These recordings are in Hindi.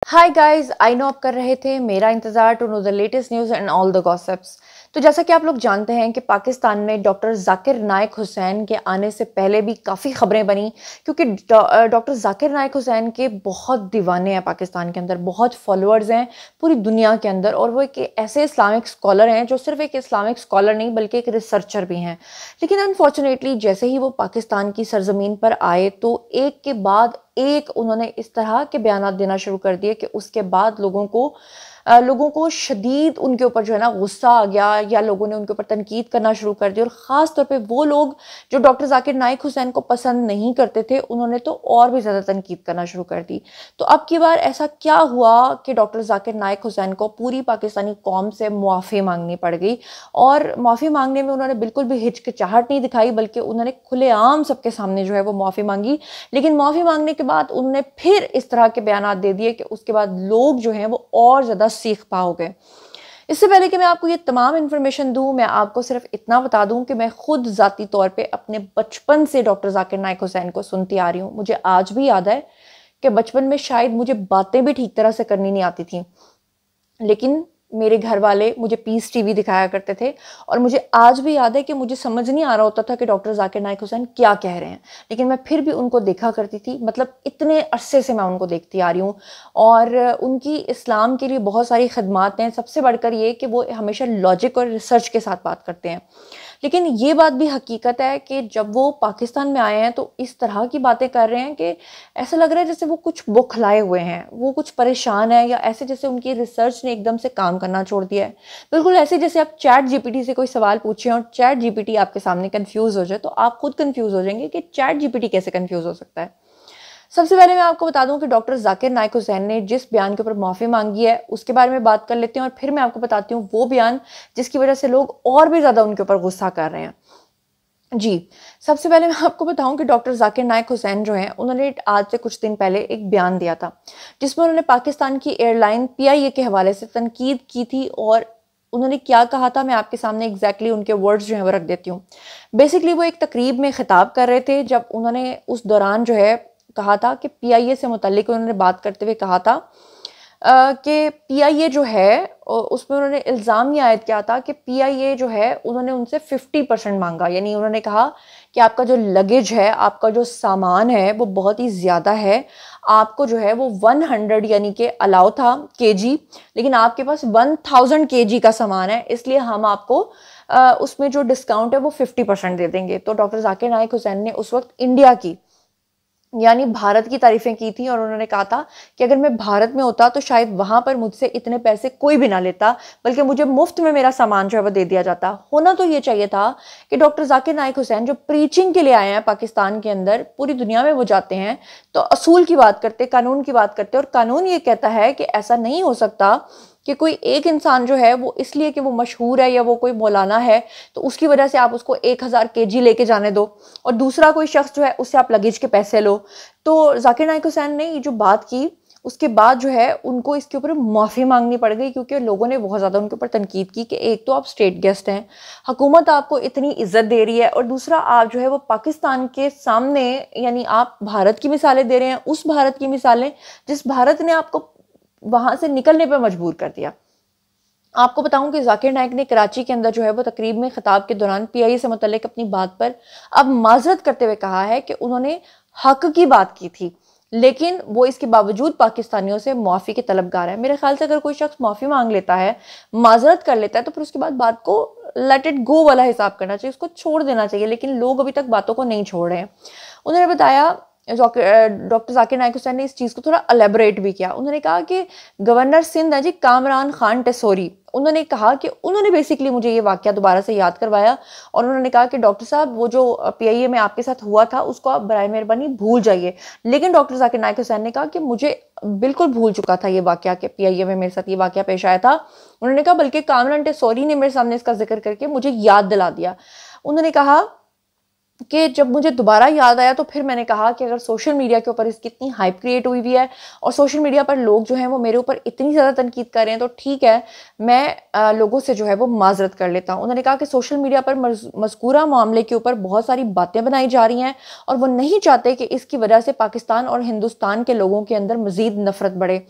हाय गाइस, आई नो आप कर रहे थे मेरा इंतज़ार to know the latest news and all the gossips. तो जैसा कि आप लोग जानते हैं कि पाकिस्तान में डॉक्टर जाकिर नाइक हुसैन के आने से पहले भी काफ़ी खबरें बनी, क्योंकि डॉक्टर जाकिर नाइक हुसैन के बहुत दीवाने हैं पाकिस्तान के अंदर, बहुत फॉलोअर्स हैं पूरी दुनिया के अंदर। और वो एक ऐसे इस्लामिक स्कॉलर हैं जो सिर्फ एक इस्लामिक स्कॉलर नहीं बल्कि एक रिसर्चर भी हैं। लेकिन अनफॉर्चुनेटली जैसे ही वो पाकिस्तान की सरजमीन पर आए तो एक के बाद एक उन्होंने इस तरह के बयानात देना शुरू कर दिए कि उसके बाद लोगों को शदीद उनके ऊपर जो है ना गुस्सा आ गया, या लोगों ने उनके ऊपर तनकीद करना शुरू कर दी। और ख़ास तौर पे वो लोग जो डॉक्टर जाकिर नाइक हुसैन को पसंद नहीं करते थे, उन्होंने तो और भी ज़्यादा तनकीद करना शुरू कर दी। तो अब की बार ऐसा क्या हुआ कि डॉक्टर जाकिर नाइक हुसैन को पूरी पाकिस्तानी कौम से मुआफ़ी मांगनी पड़ गई। और मुआफ़ी मांगने में उन्होंने बिल्कुल भी हिचकिचाहट नहीं दिखाई, बल्कि उन्होंने खुलेआम सबके सामने जो है वो मुआफ़ी मांगी। लेकिन मुआफ़ी मांगने के बाद उन्होंने फिर इस तरह के बयानात दे दिए कि उसके बाद लोग जो हैं वो और ज़्यादा सीख पा हो गए। इससे पहले कि मैं आपको ये तमाम इन्फॉर्मेशन दूं, मैं आपको सिर्फ इतना बता दूं कि मैं खुद ज़ाती तौर पे अपने बचपन से डॉक्टर जाकिर नाइक हुसैन को सुनती आ रही हूँ। मुझे आज भी याद है कि बचपन में शायद मुझे बातें भी ठीक तरह से करनी नहीं आती थी, लेकिन मेरे घर वाले मुझे पीस टीवी दिखाया करते थे। और मुझे आज भी याद है कि मुझे समझ नहीं आ रहा होता था कि डॉक्टर जाकिर नाइक हुसैन क्या कह रहे हैं, लेकिन मैं फिर भी उनको देखा करती थी। मतलब इतने अरसे से मैं उनको देखती आ रही हूँ। और उनकी इस्लाम के लिए बहुत सारी खदमात हैं, सबसे बढ़कर ये कि वो हमेशा लॉजिक और रिसर्च के साथ बात करते हैं। लेकिन ये बात भी हकीकत है कि जब वो पाकिस्तान में आए हैं तो इस तरह की बातें कर रहे हैं कि ऐसा लग रहा है जैसे वो कुछ बौखलाए हुए हैं, वो कुछ परेशान है, या ऐसे जैसे उनकी रिसर्च ने एकदम से काम करना छोड़ दिया है। बिल्कुल ऐसे जैसे आप चैट जीपीटी से कोई सवाल पूछें और चैट जीपीटी आपके सामने कंफ्यूज हो जाए, तो आप खुद कंफ्यूज हो जाएंगे कि चैट जीपीटी कैसे कंफ्यूज हो सकता है। सबसे पहले मैं आपको बता दूं कि डॉक्टर जाकिर नाइक हुसैन ने जिस बयान के ऊपर माफ़ी मांगी है उसके बारे में बात कर लेते हैं, और फिर मैं आपको बताती हूँ वो बयान जिसकी वजह से लोग और भी ज़्यादा उनके ऊपर गुस्सा कर रहे हैं। जी, सबसे पहले मैं आपको बताऊं कि डॉक्टर जाकिर नाइक हुसैन जो हैं उन्होंने आज से कुछ दिन पहले एक बयान दिया था, जिसमें उन्होंने पाकिस्तान की एयरलाइन पीआईए के हवाले से तनकीद की थी। और उन्होंने क्या कहा था, मैं आपके सामने एग्जैक्टली उनके वर्ड्स जो हैं वो रख देती हूँ। बेसिकली वो एक तकरीब में खिताब कर रहे थे, जब उन्होंने उस दौरान जो है कहा था कि पीआईए से मुतल्लिक उन्होंने बात करते हुए कहा था कि पीआईए जो है उसमें उन्होंने इल्ज़ाम ये आयद किया था कि पीआईए जो है उन्होंने उनसे 50% मांगा। यानी उन्होंने कहा कि आपका जो लगेज है, आपका जो सामान है वो बहुत ही ज़्यादा है, आपको जो है वो 100 यानी कि अलाउ था केजी, लेकिन आपके पास 1000 केजी का सामान है, इसलिए हम आपको उसमें जो डिस्काउंट है वो 50% दे देंगे। तो डॉक्टर जाकिर नाइक हुसैन ने उस वक्त इंडिया की यानी भारत की तारीफें की थी, और उन्होंने कहा था कि अगर मैं भारत में होता तो शायद वहां पर मुझसे इतने पैसे कोई भी ना लेता, बल्कि मुझे मुफ्त में मेरा सामान जो है वो दे दिया जाता। होना तो ये चाहिए था कि डॉक्टर जाकिर नाइक हुसैन जो प्रीचिंग के लिए आए हैं पाकिस्तान के अंदर, पूरी दुनिया में वो जाते हैं तो असूल की बात करते, कानून की बात करते, और कानून ये कहता है कि ऐसा नहीं हो सकता कि कोई एक इंसान जो है वो इसलिए कि वो मशहूर है या वो कोई मौलाना है तो उसकी वजह से आप उसको 1000 केजी लेके जाने दो, और दूसरा कोई शख्स जो है उससे आप लगेज के पैसे लो। तो जाकिर नाइक हुसैन ने ये जो बात की, उसके बाद जो है उनको इसके ऊपर माफ़ी मांगनी पड़ गई, क्योंकि लोगों ने बहुत ज़्यादा उनके ऊपर तनकीद की कि एक तो आप स्टेट गेस्ट हैं, हुकूमत आपको इतनी इज्जत दे रही है, और दूसरा आप जो है वो पाकिस्तान के सामने यानी आप भारत की मिसालें दे रहे हैं, उस भारत की मिसालें जिस भारत ने आपको वहां से निकलने पर मजबूर कर दिया। आपको बताऊं कि जाकिर नाइक ने कराची के अंदर जो है वो तकरीब में खिताब के दौरान पीआईए से मुतल्लिक अपनी बात पर अब माजरत करते हुए कहा है कि उन्होंने हक की बात की थी, लेकिन वो इसके बावजूद पाकिस्तानियों से मुआफ़ी के तलबगार है। मेरे ख्याल से अगर कोई शख्स मुआफ़ी मांग लेता है, माजरत कर लेता है, तो फिर उसके बाद बात को लेट इट गो वाला हिसाब करना चाहिए, उसको छोड़ देना चाहिए। लेकिन लोग अभी तक बातों को नहीं छोड़ रहे हैं। उन्होंने बताया, डॉक्टर जाकिर नाइक हुसैन ने इस चीज़ को थोड़ा एलेबोरेट भी किया। उन्होंने कहा कि गवर्नर सिंध है जी कामरान खान टेसोरी, उन्होंने कहा कि उन्होंने बेसिकली मुझे ये वाकया दोबारा से याद करवाया, और उन्होंने कहा कि डॉक्टर साहब वो जो पीआईए में आपके साथ हुआ था उसको आप बराए मेहरबानी भूल जाइए। लेकिन डॉक्टर जाकिर नाइक हुसैन ने कहा कि मुझे बिल्कुल भूल चुका था ये वाकया कि पीआईए में मेरे साथ ये वाकया पेश आया था। उन्होंने कहा बल्कि कामरान टेसोरी ने मेरे सामने इसका जिक्र करके मुझे याद दिला दिया। उन्होंने कहा कि जब मुझे दोबारा याद आया तो फिर मैंने कहा कि अगर सोशल मीडिया के ऊपर इसकी इतनी हाइप क्रिएट हुई हुई है और सोशल मीडिया पर लोग जो हैं वो मेरे ऊपर इतनी ज़्यादा तनकीद कर रहे हैं, तो ठीक है मैं लोगों से जो है वो माजरत कर लेता हूँ। उन्होंने कहा कि सोशल मीडिया पर मज़कूरा मामले के ऊपर बहुत सारी बातें बनाई जा रही हैं और वो नहीं चाहते कि इसकी वजह से पाकिस्तान और हिंदुस्तान के लोगों के अंदर मज़ीद नफरत बढ़े।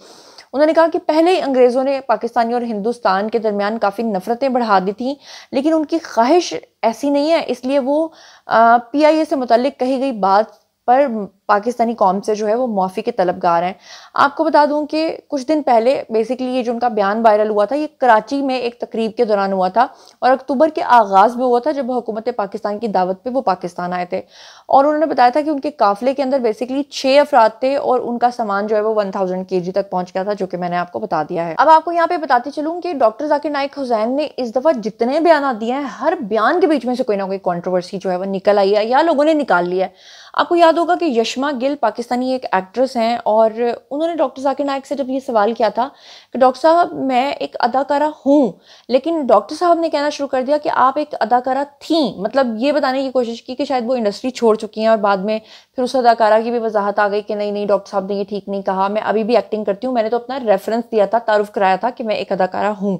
उन्होंने कहा कि पहले ही अंग्रेज़ों ने पाकिस्तानी और हिंदुस्तान के दरमियान काफ़ी नफ़रतें बढ़ा दी थी, लेकिन उनकी ख्वाहिश ऐसी नहीं है, इसलिए वो पीआईए से मुतल्लिक कही गई बात पर पाकिस्तानी कौम से जो है वो माफ़ी के तलबगार हैं। आपको बता दूं कि कुछ दिन पहले बेसिकली ये जो उनका बयान वायरल हुआ था, ये कराची में एक तकरीब के दौरान हुआ था और अक्टूबर के आगाज़ में हुआ था, जब हुकूमत पाकिस्तान की दावत पे वो पाकिस्तान आए थे। और उन्होंने बताया था कि उनके काफिले के अंदर बेसिकली 6 अफराद थे और उनका सामान जो है वो 1000 kg तक पहुंच गया था, जो कि मैंने आपको बता दिया है। अब आपको यहाँ पे बताती चलूँ कि डॉक्टर जाकिर नाइक हुसैन ने इस दफ़ा जितने बयान दिए हैं, हर बयान के बीच में से कोई ना कोई कंट्रोवर्सी जो है वो निकल आई है या लोगों ने निकाल लिया है। आपको याद होगा कि यशमा गिल पाकिस्तानी एक एक्ट्रेस हैं और उन्होंने डॉक्टर जाकिर नाइक से जब ये सवाल किया था कि डॉक्टर साहब मैं एक अदाकारा हूँ, लेकिन डॉक्टर साहब ने कहना शुरू कर दिया कि आप एक अदाकारा थीं, मतलब ये बताने की कोशिश की कि शायद वो इंडस्ट्री छोड़ चुकी हैं और बाद में फिर उस अदाकारा की भी वजाहत आ गई कि नहीं नहीं डॉक्टर साहब ने ये ठीक नहीं कहा, मैं अभी भी एक्टिंग करती हूँ, मैंने तो अपना रेफरेंस दिया था, तारुफ कराया था कि मैं एक अदाकारा हूँ।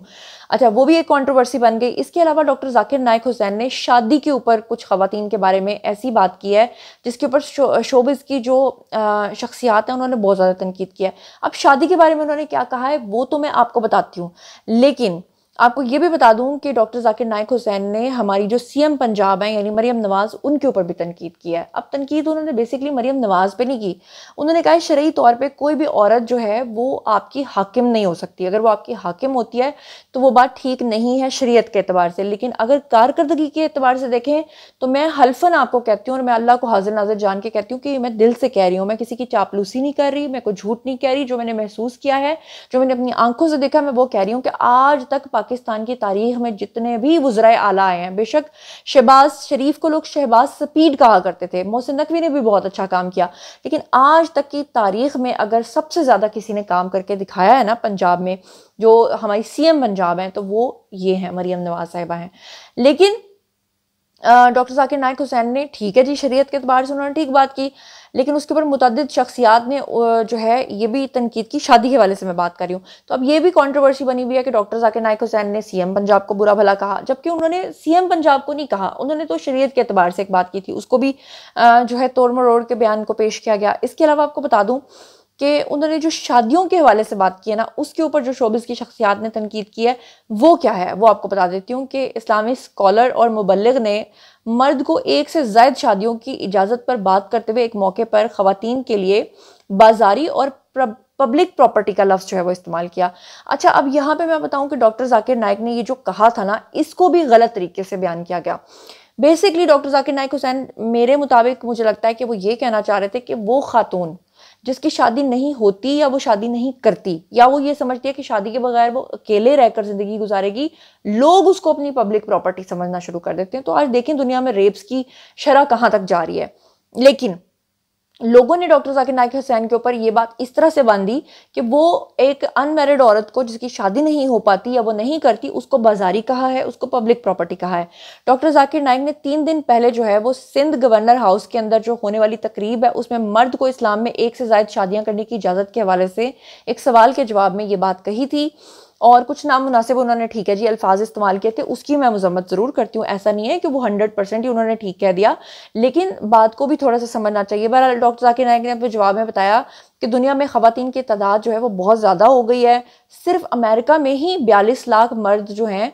अच्छा, वो भी एक कंट्रोवर्सी बन गई। इसके अलावा डॉक्टर जाकिर नाइक हुसैन ने शादी के ऊपर कुछ खवातीन के बारे में ऐसी बात की है जिसके ऊपर शोबिज़ की जो शख्सियात हैं उन्होंने बहुत ज़्यादा तनकीद किया है। अब शादी के बारे में उन्होंने क्या कहा है वो तो मैं आपको बताती हूँ, लेकिन आपको ये भी बता दूं कि डॉक्टर जाकिर नाइक हुसैन ने हमारी जो सीएम पंजाब हैं यानी मरियम नवाज, उनके ऊपर भी तनकीद किया है। अब तनकीद उन्होंने बेसिकली मरियम नवाज पे नहीं की, उन्होंने कहा शरई तौर पे कोई भी औरत जो है वो आपकी हाकिम नहीं हो सकती। अगर वो आपकी हाकिम होती है तो वो बात ठीक नहीं है शरीयत के एतबार से, लेकिन अगर कारकर्दगी के एतबार से देखें तो मैं हल्फन आपको कहती हूँ और मैं अल्लाह को हाजिर नाजिर जान के कहती हूँ कि मैं दिल से कह रही हूँ, मैं किसी की चापलूसी नहीं कर रही, मैं कोई झूठ नहीं कह रही, जो मैंने महसूस किया है, जो मैंने अपनी आंखों से देखा, मैं वो कह रही हूँ कि आज तक पाकिस्तान की तारीख में जितने भी वज़राए आला आए हैं, बेशक शहबाज शरीफ को लोग शहबाज सपीड कहा करते थे, मोहसिन नकवी ने भी बहुत अच्छा काम किया, लेकिन आज तक की तारीख में अगर सबसे ज़्यादा किसी ने काम करके दिखाया है ना पंजाब में, जो हमारी सीएम पंजाब हैं, तो वो ये हैं मरियम नवाज साहिबा हैं। लेकिन डॉक्टर जाकिर नाइक हुसैन ने ठीक है जी शरीयत के एतबार से उन्होंने ठीक बात की, लेकिन उसके ऊपर मुतअद्दिद शख्सियात ने जो है ये भी तनकीद की, शादी के हवाले से मैं बात कर रही हूँ। तो अब ये भी कंट्रोवर्सी बनी हुई है कि डॉक्टर जाकिर नाइक हुसैन ने सीएम पंजाब को बुरा भला कहा, जबकि उन्होंने सीएम पंजाब को नहीं कहा, उन्होंने तो शरीयत के एतबार से एक बात की थी, उसको भी जो है तोड़ मरोड़ के बयान को पेश किया गया। इसके अलावा आपको बता दूँ कि उन्होंने जो शादियों के हवाले से बात की है ना, उसके ऊपर जो शोबिज़ की शख्सियात ने तनकीद की है वो क्या है वो आपको बता देती हूँ कि इस्लामी स्कॉलर और मुबल्लिग ने मर्द को एक से ज़ायद शादियों की इजाज़त पर बात करते हुए एक मौके पर ख़वातीन के लिए बाजारी और पब्लिक प्रॉपर्टी का लफ्ज़ जो है वो इस्तेमाल किया। अच्छा, अब यहाँ पे मैं बताऊँ कि डॉक्टर जाकिर नाइक ने ये जो कहा था ना, इसको भी गलत तरीके से बयान किया गया। बेसिकली डॉक्टर जाकिर नाइक हुसैन मेरे मुताबिक मुझे लगता है कि वो ये कहना चाह रहे थे कि वो खातून जिसकी शादी नहीं होती या वो शादी नहीं करती या वो ये समझती है कि शादी के बगैर वो अकेले रहकर जिंदगी गुजारेगी, लोग उसको अपनी पब्लिक प्रॉपर्टी समझना शुरू कर देते हैं। तो आज देखें दुनिया में रेप्स की शरह कहाँ तक जा रही है, लेकिन लोगों ने डॉक्टर जाकिर नाइक हुसैन के ऊपर ये बात इस तरह से बांधी कि वो एक अनमैरिड औरत को जिसकी शादी नहीं हो पाती या वो नहीं करती, उसको बाजारी कहा है, उसको पब्लिक प्रॉपर्टी कहा है। डॉक्टर जाकिर नाइक ने 3 दिन पहले जो है वो सिंध गवर्नर हाउस के अंदर जो होने वाली तकरीब है उसमें मर्द को इस्लाम में एक से ज़ायद शादियां करने की इजाज़त के हवाले से एक सवाल के जवाब में ये बात कही थी और कुछ नामुनासिब उन्होंने ठीक है जी अल्फाज इस्तेमाल किए थे, उसकी मैं मजम्मत ज़रूर करती हूँ। ऐसा नहीं है कि वो 100% ही उन्होंने ठीक कह दिया, लेकिन बात को भी थोड़ा सा समझना चाहिए। बहरहाल डॉक्टर जाकिर नाइक ने अपने जवाब में बताया कि दुनिया में ख़वातीन की तादाद जो है वो बहुत ज़्यादा हो गई है। सिर्फ अमेरिका में ही 42 लाख मर्द जो हैं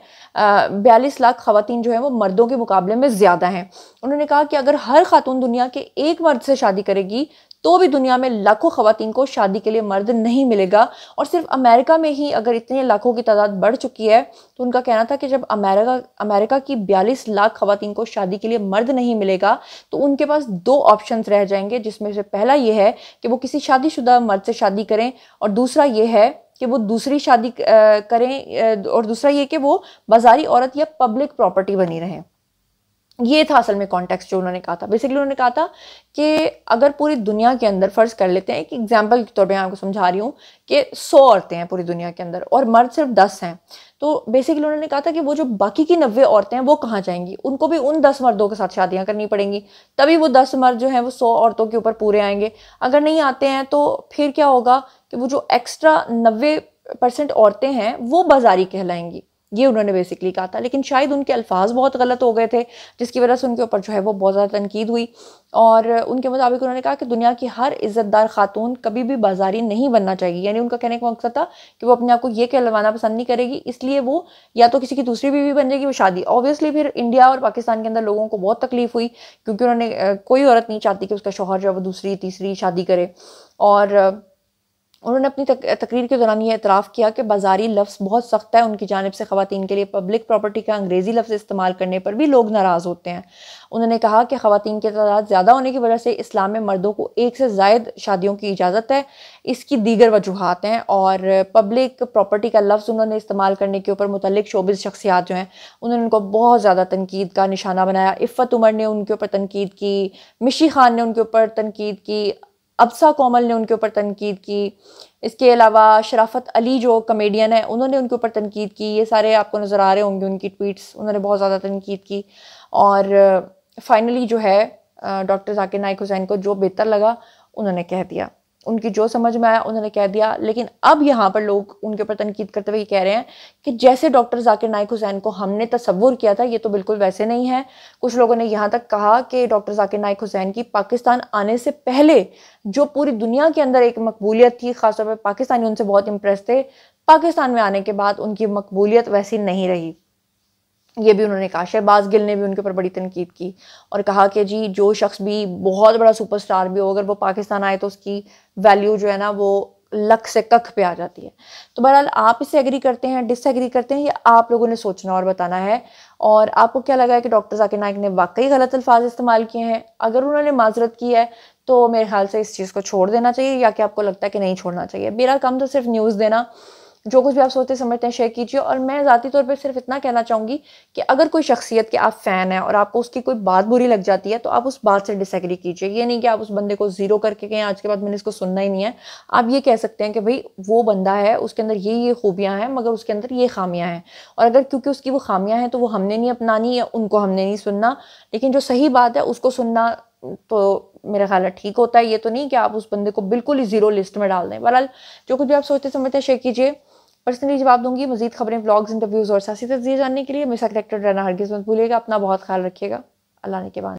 42 लाख ख़वातीन जो हैं वो मर्दों के मुकाबले में ज़्यादा हैं। उन्होंने कहा कि अगर हर खातून दुनिया के एक मर्द से शादी करेगी तो भी दुनिया में लाखों ख़वातीन को शादी के लिए मर्द नहीं मिलेगा। और सिर्फ अमेरिका में ही अगर इतने लाखों की तादाद बढ़ चुकी है तो उनका कहना था कि जब अमेरिका की 42 लाख ख़वातीन को शादी के लिए मर्द नहीं मिलेगा तो उनके पास 2 ऑप्शंस रह जाएंगे, जिसमें से पहला ये है कि वो किसी शादीशुदा मर्द से शादी करें और दूसरा ये है कि वो दूसरी शादी करें और दूसरा ये कि वो बाजारी औरत या पब्लिक प्रॉपर्टी बनी रहें। ये था असल में कॉन्टेक्स्ट जो उन्होंने कहा था। बेसिकली उन्होंने कहा था कि अगर पूरी दुनिया के अंदर फ़र्ज़ कर लेते हैं कि एग्जाम्पल के तौर पे आपको समझा रही हूँ कि 100 औरतें हैं पूरी दुनिया के अंदर और मर्द सिर्फ 10 हैं, तो बेसिकली उन्होंने कहा था कि वो जो बाकी की 90 औरतें हैं वो कहाँ जाएंगी, उनको भी उन 10 मर्दों के साथ शादियाँ करनी पड़ेंगी, तभी वो 10 मर्द जो हैं वो 100 औरतों के ऊपर पूरे आएंगे। अगर नहीं आते हैं तो फिर क्या होगा कि वो जो एक्स्ट्रा 90% औरतें हैं वो बाजारी कहलाएंगी। ये उन्होंने बेसिकली कहा था। लेकिन शायद उनके अल्फाज बहुत गलत हो गए थे, जिसकी वजह से उनके ऊपर जो है वो बहुत ज़्यादा तनकीद हुई। और उनके मुताबिक उन्होंने कहा कि दुनिया की हर इज़्ज़तदार खातून कभी भी बाजारी नहीं बनना चाहिए। यानी उनका कहने का मकसद था कि वो अपने आप को ये कहलवाना पसंद नहीं करेगी, इसलिए वो या तो किसी की दूसरी बीवी बन जाएगी, वो शादी। ऑब्वियसली फिर इंडिया और पाकिस्तान के अंदर लोगों को बहुत तकलीफ हुई, क्योंकि उन्होंने कोई औरत नहीं चाहती कि उसका शौहर जो है वो दूसरी तीसरी शादी करे। और उन्होंने अपनी तकरीर के दौरान ये एतराफ़ किया कि बाज़ारी लफ्ज़ बहुत सख्त है उनकी जानिब से। ख़वातीन के लिए पब्लिक प्रॉपर्टी का अंग्रेज़ी लफ्ज़ इस्तेमाल करने पर भी लोग नाराज़ होते हैं। उन्होंने कहा कि ख़वातीन की तादाद ज़्यादा होने की वजह से इस्लाम में मर्दों को एक से ज़ायद शादियों की इजाज़त है। इसकी दीगर वजूहात हैं। और पब्लिक प्रॉपर्टी का लफ्ज़ उन्होंने इस्तेमाल करने के ऊपर मुतल्लिक शोबिज़ शख्सियात जो हैं उन्होंने उनको बहुत ज़्यादा तनकीद का निशाना बनाया। इफ़्फ़त उमर ने उनके ऊपर तनकीद की, मिशी खान ने उनके ऊपर तनकीद की, अब्सा कोमल ने उनके ऊपर तनकीद की। इसके अलावा शराफत अली जो कमेडियन है उन्होंने उनके ऊपर तनकीद की। ये सारे आपको नज़र आ रहे होंगे उनकी ट्वीट्स, उन्होंने बहुत ज़्यादा तनकीद की। और फाइनली जो है डॉक्टर जाकिर नाइक हुसैन को जो बेहतर लगा उन्होंने कह दिया, उनकी जो समझ में आया उन्होंने कह दिया। लेकिन अब यहाँ पर लोग उनके ऊपर तनकीद करते हुए कह रहे हैं कि जैसे डॉक्टर जाकिर नाइक हुसैन को हमने तसव्वुर किया था ये तो बिल्कुल वैसे नहीं है। कुछ लोगों ने यहाँ तक कहा कि डॉक्टर जाकिर नाइक हुसैन की पाकिस्तान आने से पहले जो पूरी दुनिया के अंदर एक मकबूलियत थी, खासतौर पर पाकिस्तानी उनसे बहुत इम्प्रेस थे, पाकिस्तान में आने के बाद उनकी मकबूलियत वैसी नहीं रही। ये भी उन्होंने कहा। शहबाज गिल ने भी उनके ऊपर बड़ी तनकीद की और कहा कि जी जो शख्स भी बहुत बड़ा सुपरस्टार भी हो, अगर वो पाकिस्तान आए तो उसकी वैल्यू जो है ना वो लक से कख पे आ जाती है। तो बहरहाल आप इससे एग्री करते हैं, डिसएग्री करते हैं, या आप लोगों ने सोचना और बताना है। और आपको क्या लगा है कि डॉक्टर जाकिर नाइक ने वाकई गलत अल्फाज इस्तेमाल किए हैं? अगर उन्होंने माजरत की है तो मेरे ख्याल से इस चीज़ को छोड़ देना चाहिए, या कि आपको लगता है कि नहीं छोड़ना चाहिए? मेरा काम तो सिर्फ न्यूज़ देना। जो कुछ भी आप सोचते समझते हैं शेयर कीजिए। और मैं ज़ाती तौर पे सिर्फ इतना कहना चाहूँगी कि अगर कोई शख्सियत के आप फ़ैन हैं और आपको उसकी कोई बात बुरी लग जाती है तो आप उस बात से डिसएग्री कीजिए। ये नहीं कि आप उस बंदे को ज़ीरो करके कहें आज के बाद मैंने इसको सुनना ही नहीं है। आप ये कह सकते हैं कि भाई वो बंदा है, उसके अंदर ये खूबियाँ हैं, मगर उसके अंदर ये खामियाँ हैं, और अगर क्योंकि उसकी वो खामियाँ हैं तो वो हमने नहीं अपनानी या उनको हमने नहीं सुनना, लेकिन जो सही बात है उसको सुनना तो मेरा ख्याल है ठीक होता है। ये तो नहीं कि आप उस बंदे को बिल्कुल ही ज़ीरो लिस्ट में डाल दें। बहरहाल जो कुछ भी आप सोचते समझते हैं शेयर कीजिए। पर्सनली जवाब दूंगी। मजीद खबरें, व्लॉग्स, इंटरव्यूज़ और सियासी तजज़िये जानने के लिए मेरे साथ कनेक्टेड रहना हरगिज़ मत भूलिएगा। अपना बहुत ख्याल रखिएगा। अल्लाह ने के बाद।